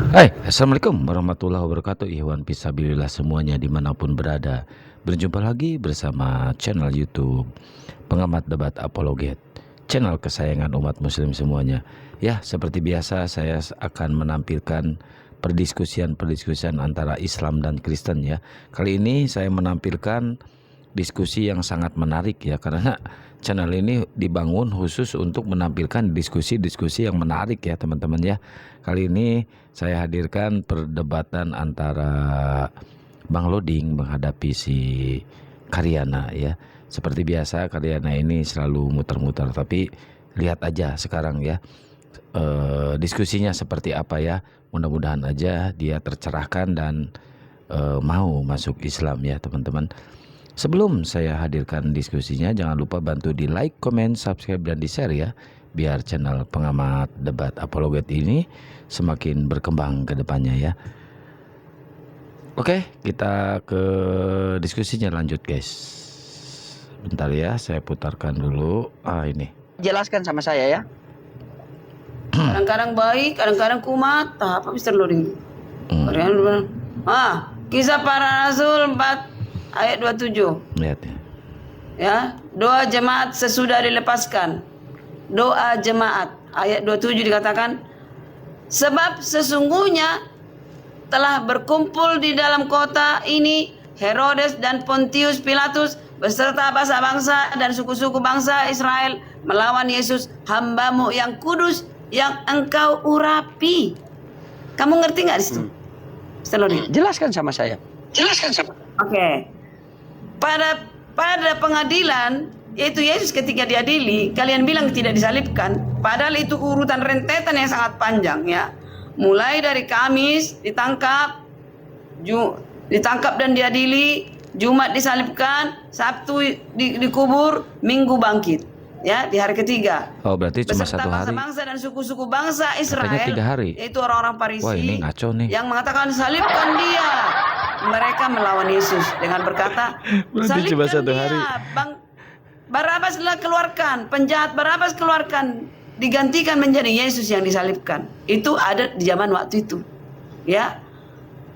Hai, Assalamualaikum warahmatullahi wabarakatuh. Ikhwan fisabilillah semuanya dimanapun berada. Berjumpa lagi bersama channel YouTube Pengamat Debat Apologet, channel kesayangan umat muslim semuanya. Ya, seperti biasa saya akan menampilkan perdiskusian antara Islam dan Kristen ya. Kali ini saya menampilkan diskusi yang sangat menarik ya, karena channel ini dibangun khusus untuk menampilkan diskusi-diskusi yang menarik ya teman-teman ya. Kali ini saya hadirkan perdebatan antara Bang Loding menghadapi si Karyana ya. Seperti biasa Karyana ini selalu muter-muter, tapi lihat aja sekarang ya diskusinya seperti apa ya. Mudah-mudahan aja dia tercerahkan dan mau masuk Islam ya teman-teman. Sebelum saya hadirkan diskusinya, jangan lupa bantu di like, comment, subscribe, dan di share ya, biar channel Pengamat Debat Apologet ini semakin berkembang ke depannya ya. Oke, kita ke diskusinya lanjut guys. Bentar ya, saya putarkan dulu. Ini. Jelaskan sama saya ya. Kadang-kadang baik, kadang-kadang kumat. Apa Mr. Loding? Kisah para Rasul 4 ayat 27. Lihat ya. Ya, doa jemaat sesudah dilepaskan. Doa jemaat ayat 27 dikatakan, sebab sesungguhnya telah berkumpul di dalam kota ini Herodes dan Pontius Pilatus beserta bangsa-bangsa dan suku-suku bangsa Israel melawan Yesus, hambamu yang kudus yang engkau urapi. Kamu ngerti nggak di situ? Jelaskan sama saya. Oke. Pada pengadilan, yaitu Yesus ketika diadili, kalian bilang tidak disalibkan, padahal itu urutan rentetan yang sangat panjang ya. Mulai dari Kamis ditangkap dan diadili, Jumat disalibkan, Sabtu dikubur, Minggu bangkit. Ya, di hari ketiga. Oh, berarti cuma beserta 1 hari. Bangsa-bangsa dan suku-suku bangsa Israel. Katanya 3 hari. Yaitu orang-orang Farisi. Wah, ini ngaco nih. Yang mengatakan salibkan dia. Mereka melawan Yesus dengan berkata, berarti cuma 1 salibkan hari. dia. Barabaslah keluarkan, penjahat Barabas keluarkan, digantikan menjadi Yesus yang disalibkan. Itu ada di zaman waktu itu. Ya.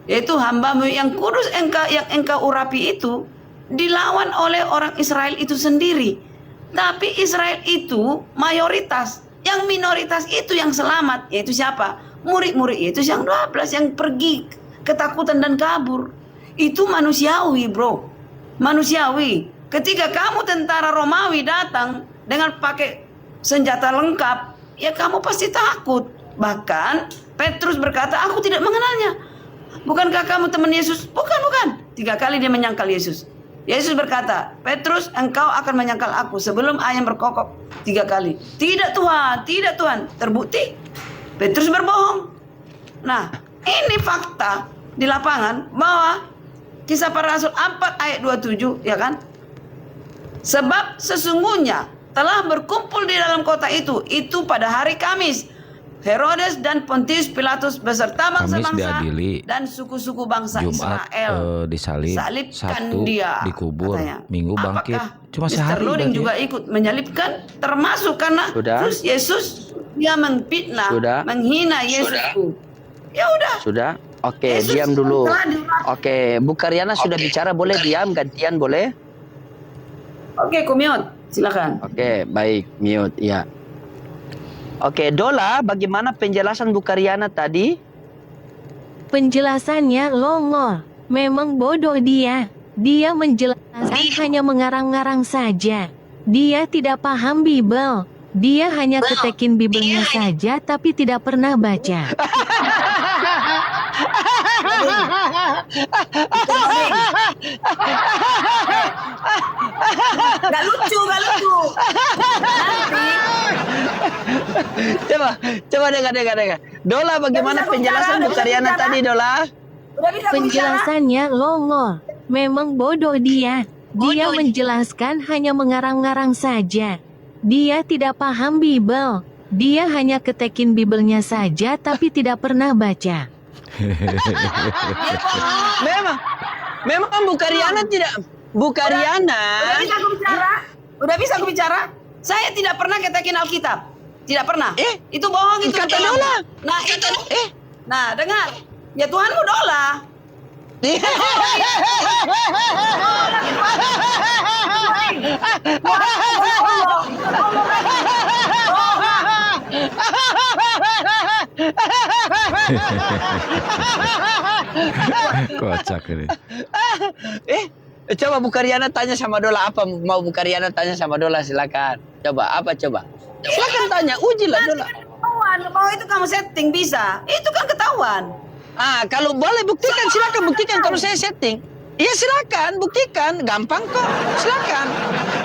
Yaitu hambamu yang kudus yang engkau urapi itu dilawan oleh orang Israel itu sendiri. Tapi Israel itu mayoritas, yang minoritas itu yang selamat, yaitu siapa? Murid-murid Yesus yang 12 yang pergi ketakutan dan kabur. Itu manusiawi, bro. Manusiawi. Ketika kamu tentara Romawi datang dengan pakai senjata lengkap, ya kamu pasti takut. Bahkan Petrus berkata, aku tidak mengenalnya. Bukankah kamu teman Yesus? Bukan. 3 kali dia menyangkal Yesus. Yesus berkata, Petrus, engkau akan menyangkal aku sebelum ayam berkokok 3 kali. Tidak Tuhan. Terbukti Petrus berbohong. Nah, ini fakta di lapangan bahwa Kisah Para Rasul 4 ayat 27, ya kan? Sebab sesungguhnya telah berkumpul di dalam kota itu pada hari Kamis, Herodes dan Pontius Pilatus beserta bangsa-bangsa dan suku-suku bangsa Jumat, Israel disalib, salibkan Sabtu dia, dikubur, katanya. Minggu bangkit. Cuma Mr. sehari Loding berarti juga ikut menyalibkan, termasuk karena terus Yesus dia memfitnah, menghina Yesusku. Ya udah. Sudah. Oke, diam dulu. Oke, Bu Karyana sudah bicara, boleh diam gantian boleh? Oke, Kumiot, silakan. Oke, baik, mute ya. Oke, Dola, bagaimana penjelasan Bu Karyana tadi? Penjelasannya longor. Memang bodoh dia. Dia menjelaskan hanya mengarang-ngarang saja. Dia tidak paham Bible. Dia hanya ketekin Biblenya saja tapi tidak pernah baca. Gak lucu. Coba dengar. Dola, bagaimana penjelasan Bu Karyana tadi, Dola? Penjelasannya longor. Memang bodoh dia. Dia menjelaskan hanya mengarang-ngarang saja. Dia tidak paham Bible. Dia hanya ketekin Biblenya saja tapi tidak pernah baca. Memang Bu Karyana tidak. Bu Karyana. Udah bisa aku bicara? Saya tidak pernah ketekin Alkitab. Tidak pernah. Itu bohong itu. Kata Dola. Nah itu. Nah, dengar. Ya Tuhanmu Dola. Kocak ini. Coba Bu Karyana tanya sama Dola apa mau Bu Karyana tanya sama Dola, silakan. Coba apa coba? Silakan tanya, ujilah Dola. Ketahuan bahwa itu kamu setting bisa. Itu kan ketahuan. Kalau boleh buktikan, silakan buktikan kalau saya setting. Iya silakan buktikan, gampang kok. Silakan.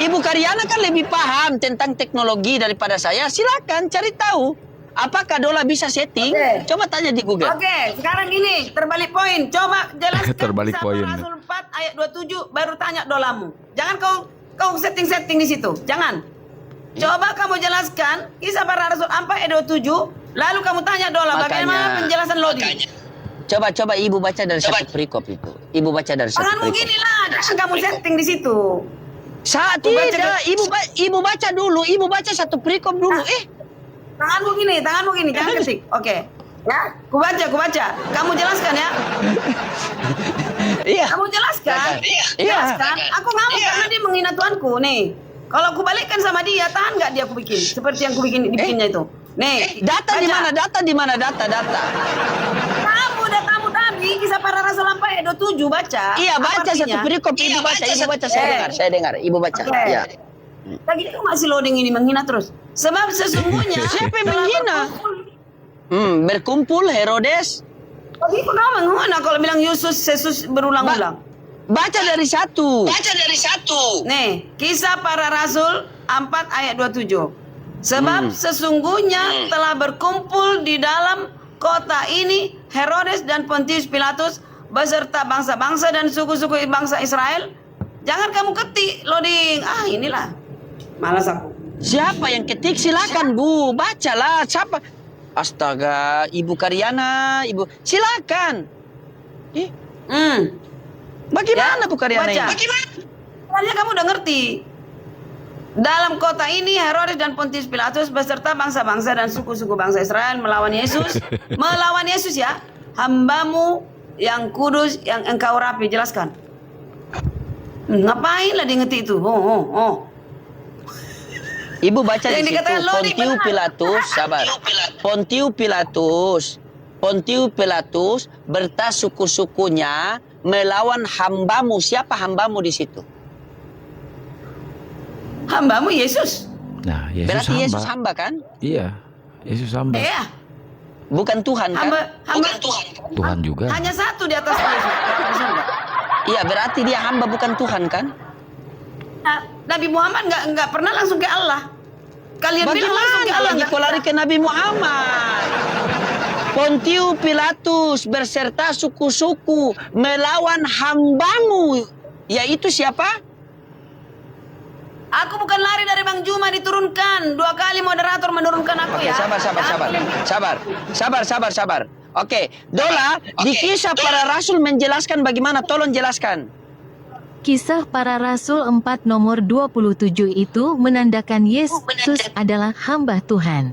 Ibu Karyana kan lebih paham tentang teknologi daripada saya. Silakan cari tahu. Apakah Dola bisa setting? Oke. Coba tanya di Google. Oke, sekarang gini, terbalik poin. Coba jelaskan Terbalik kisah poin. para Rasul 4 ayat 27 baru tanya Dolamu. Jangan kau setting-setting di situ. Jangan. Coba kamu jelaskan kisah para Rasul 4 ayat 27, lalu kamu tanya Dola bagaimana penjelasan Lodi. Coba Ibu baca dari satu perikop itu. Ibu baca dari satu Tanganmu perikop. gini lah, jangan kamu setting di situ. Saat tidak, Ibu baca dulu. Ibu baca satu perikop dulu. Tanganmu gini, jangan ketik. Oke. Ya, kubaca. Kamu jelaskan ya. Iya. Kamu jelaskan. Iya. Jelaskan. Aku ngamuk karena dia menghina Tuanku. Nih, kalau aku balikkan sama dia, tahan nggak dia aku bikin? Seperti yang aku dibikinnya itu. Nih, Data di baca. mana? Data di mana? Data. Kamu tadi kisah para Rasul 4 ayat 27 baca. Iya, Apa baca artinya? satu perikop. Ibu baca. Saya dengar. Ibu baca. Oke. Iya. Lagi itu masih loading ini menghina terus. Sebab sesungguhnya Siapa yang telah menghina? Berkumpul Herodes. Tapi kok kamu menghina kalau bilang Yesus berulang-ulang? Baca dari satu. Nih, kisah para Rasul 4 ayat 27. Sebab sesungguhnya telah berkumpul di dalam kota ini Herodes dan Pontius Pilatus beserta bangsa-bangsa dan suku-suku bangsa Israel. Jangan kamu ketik loading. Inilah. Malas aku. Siapa yang ketik? Silakan Bu, bacalah. Siapa? Astaga, Ibu Karyana, Ibu. Silakan. Bagaimana Bu Karyana ini? Soalnya kamu udah ngerti. Dalam kota ini Herodes dan Pontius Pilatus beserta bangsa-bangsa dan suku-suku bangsa Israel melawan Yesus. Melawan Yesus ya. Hambamu yang kudus yang engkau rapi. Jelaskan. Ngapain lah dia ngetik itu? Ibu baca Yang di situ. dikatakan Lodi, Pontius benar. Pilatus, sabar. Pontius Pilatus bertas suku-sukunya melawan hambamu. Siapa hambamu di situ? Hambamu Yesus. Nah, Yesus Berarti hamba. Yesus hamba kan? Iya, Yesus hamba. Iya. Bukan Tuhan kan? Hamba Tuhan juga. hanya satu di atas Yesus. Di surga. Iya, berarti dia hamba bukan Tuhan kan? Nah, Nabi Muhammad nggak pernah langsung ke Allah. Kalian bilang langsung ke Bagaimana Allah lagi nggak? kau lari ke Nabi Muhammad? Pontius Pilatus berserta suku-suku melawan hambamu. Yaitu siapa? Aku bukan lari dari Bang Juma diturunkan. 2 kali moderator menurunkan aku Oke, ya. sabar. Oke, Dola, di kisah para rasul menjelaskan bagaimana? Tolong jelaskan. Kisah para Rasul 4 nomor 27 itu menandakan Yesus adalah hamba Tuhan.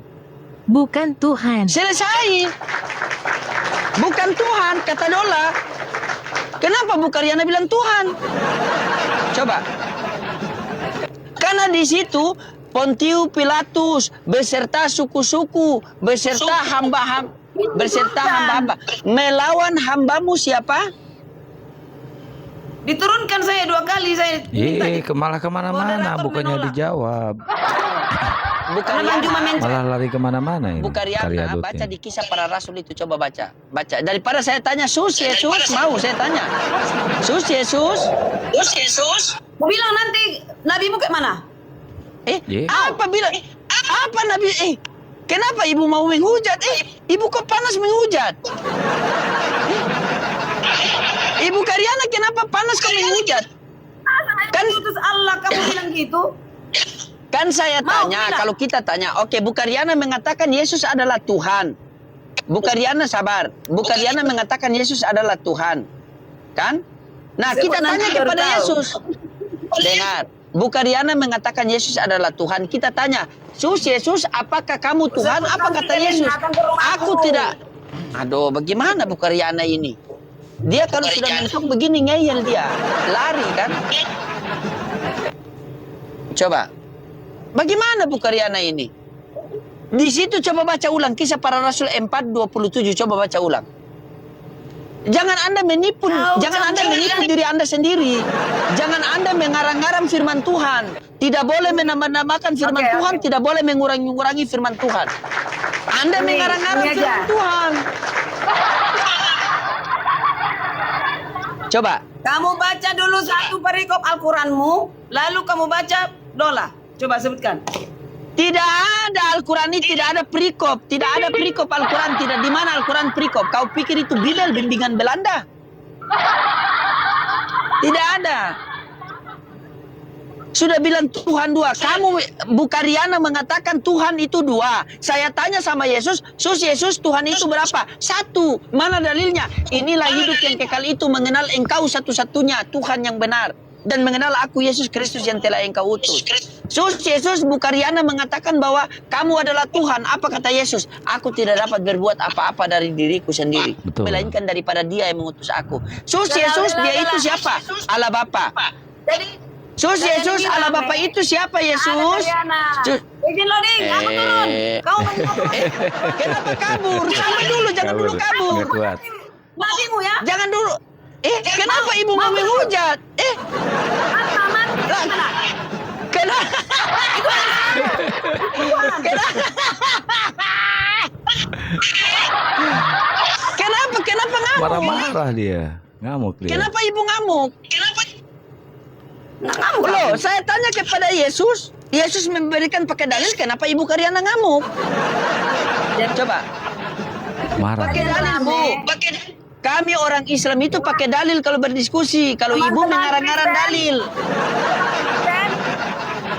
Bukan Tuhan. Selesai. Bukan Tuhan, kata Dola. Kenapa Bu Karyana bilang Tuhan? Coba. Karena di situ Pontius Pilatus beserta suku-suku, beserta hamba-hamba, melawan hambamu siapa? Diturunkan saya 2 kali saya. Malah kemana-mana, Moderator bukannya menolak. dijawab. Karena Bang Juma Malah lari kemana-mana ini. Bu Karyana, Karyadutnya. baca di kisah para rasul itu, coba baca. Daripada saya tanya, Yesus, mau saya tanya. Yesus. Mau bilang nanti nabimu ke mana? Apa bilang? Apa Nabi? Kenapa ibu mau menghujat? Ibu kok panas menghujat? Ibu Karyana kenapa panas kau menghujat? Kan utus Allah kamu bilang gitu. Kan saya Mau tanya, bilang. kalau kita tanya, oke, Bu Karyana mengatakan Yesus adalah Tuhan. Bu Karyana sabar. Bu Karyana mengatakan Yesus adalah Tuhan. Kan? Nah, Sebut kita tanya nanti baru kepada tahu. Yesus. Dengar. Bu Karyana mengatakan Yesus adalah Tuhan. Kita tanya, Yesus, apakah kamu Tuhan? Sebut Apa nanti kata kalian Yesus? datang ke rumahku. Aku tidak. Aduh, bagaimana Bu Karyana ini? Dia kalau sudah mentok begini ngeyel dia, lari kan? Coba, bagaimana Bu Karyana ini? Di situ coba baca ulang Kisah Para Rasul 4:27, coba baca ulang. Jangan Anda menipu, jangan Anda menipu diri Anda sendiri. Jangan Anda mengarang-arang firman Tuhan. Tidak boleh menambah-nambahkan firman Tuhan, tidak boleh mengurangi firman Tuhan. Anda mengarang-arang firman Tuhan. Coba. Kamu baca dulu satu perikop Al-Quranmu, lalu kamu baca dola. Coba sebutkan. Tidak ada Al-Quran ini, tidak ada perikop. Tidak ada perikop Al-Quran. Tidak di mana Al-Quran perikop. Kau pikir itu Bibel bimbingan Belanda? Tidak ada. Sudah bilang Tuhan dua. Kamu, Bu Karyana mengatakan Tuhan itu dua. Saya tanya sama Yesus, Yesus Tuhan itu berapa? Satu. Mana dalilnya? Inilah hidup yang kekal itu, mengenal Engkau satu-satunya Tuhan yang benar. Dan mengenal aku Yesus Kristus yang telah Engkau utus. Yesus, Bu Karyana mengatakan bahwa kamu adalah Tuhan. Apa kata Yesus? Aku tidak dapat berbuat apa-apa dari diriku sendiri. Betul. Melainkan daripada Dia yang mengutus aku. Yesus, Dia itu siapa? Allah Bapa. Jadi, Yesus, Allah Bapa itu siapa Yesus? izin loading, kamu turun. Kamu menjawab. Kenapa kabur? Sama dulu, jangan dulu kabur. Nggak kuat. Nabimu ya. Jangan dulu. Kenapa ibu mau menghujat? Mana? Kenapa? Kenapa ngamuk? Marah-marah dia. Ngamuk dia. Kenapa ibu ngamuk? Nah, kamu Loh, saya tanya kepada Yesus. Yesus memberikan pakai dalil, kenapa ibu Karyana ngamuk? Coba. Marah. Pakai dalil, Bu. Kami orang Islam itu pakai dalil kalau berdiskusi. Kalau ibu mengarang-arang dalil. Dan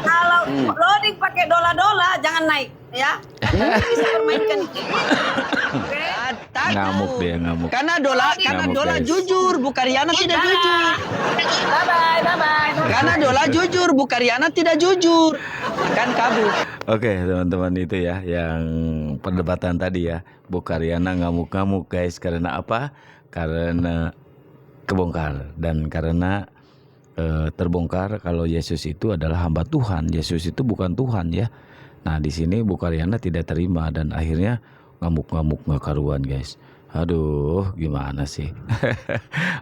kalau loading pakai dola-dola jangan naik ya. Bisa permainkan itu. Oke. Ngamuk dia, ngamuk. Karena dola Ngamuk, guys. jujur, Bu Karyana tidak jujur. Bye-bye. Karena dola jujur, Bu Karyana tidak jujur. Kan kabur. Oke, teman-teman, itu ya yang perdebatan tadi ya. Bu Karyana ngamuk-ngamuk guys, karena apa? Karena kebongkar dan karena terbongkar kalau Yesus itu adalah hamba Tuhan. Yesus itu bukan Tuhan ya. Nah, di sini Bu Karyana tidak terima dan akhirnya ngamuk-ngamuk nggak karuan guys. Aduh, gimana sih?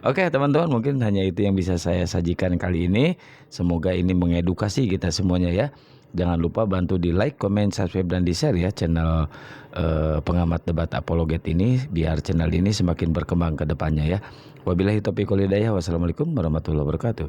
Oke, teman-teman, mungkin hanya itu yang bisa saya sajikan kali ini. Semoga ini mengedukasi kita semuanya ya. Jangan lupa bantu di like, comment, subscribe, dan di share ya channel pengamat debat apologet ini, biar channel ini semakin berkembang ke depannya ya. Wabillahi taufiq wal hidayah. Wassalamualaikum warahmatullahi wabarakatuh.